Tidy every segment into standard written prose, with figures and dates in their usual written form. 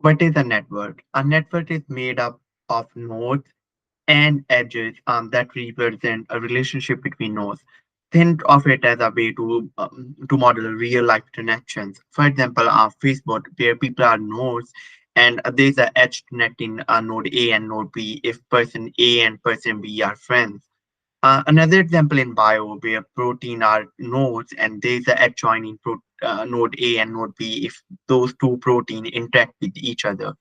What is a network? A network is made up of nodes and edges that represent a relationship between nodes. Think of it as a way to model real life connections. For example, Facebook, where people are nodes, and there's an edge connecting node A and node B if person A and person B are friends. Another example in bio where protein are nodes and there's a adjoining node A and node B if those two protein interact with each other.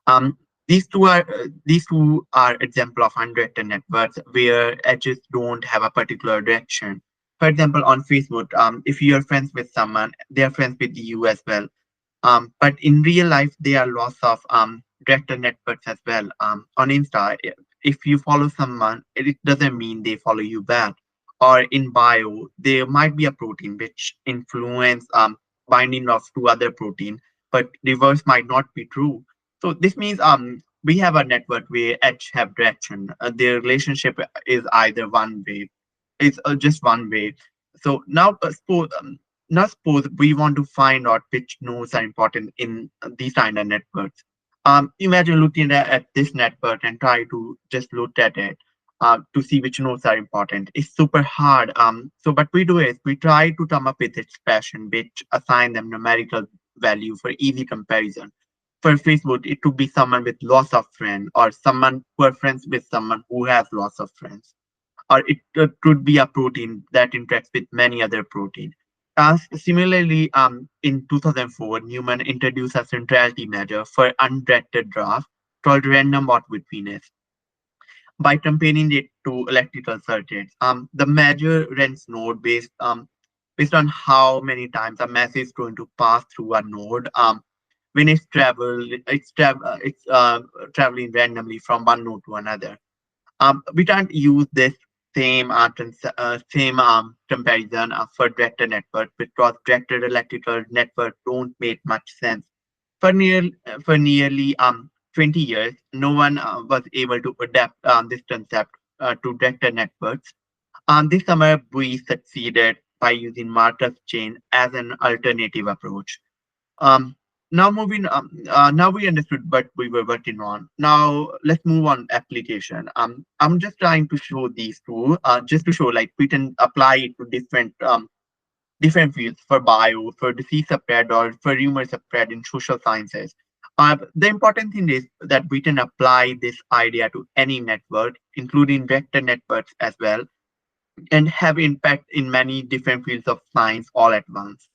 Um, these two are example of undirected networks where edges don't have a particular direction. For example, on Facebook, if you're friends with someone, they're friends with you as well. But in real life, there are lots of directed networks as well. On Insta, if you follow someone, it doesn't mean they follow you back. Or in bio, there might be a protein which influence binding of two other protein, but reverse might not be true. So this means we have a network where edge have direction. Their relationship is either one way, it's just one way. So now suppose we want to find out which nodes are important in these kind of networks. Imagine looking at this network and try to just look at it to see which nodes are important. It's super hard. So what we do is we try to come up with expression which assign them numerical value for easy comparison. For Facebook, it could be someone with lots of friends or someone who are friends with someone who has lots of friends, or it could be a protein that interacts with many other proteins. Similarly, in 2004, Newman introduced a centrality measure for undirected graph called random walk betweenness by comparing it to electrical circuits. The measure ranks node based on how many times a message is going to pass through a node. When it's traveling randomly from one node to another. We can't use this same comparison for directed network because directed electrical network don't make much sense. For nearly 20 years, no one was able to adapt this concept to directed networks. This summer, we succeeded by using Markov chain as an alternative approach. Um, now we understood what we were working on. Now let's move on application. I'm just trying to show these two, just to show like we can apply it to different fields for bio, for disease spread, or for rumor spread in social sciences. The important thing is that we can apply this idea to any network, including vector networks as well, and have impact in many different fields of science all at once.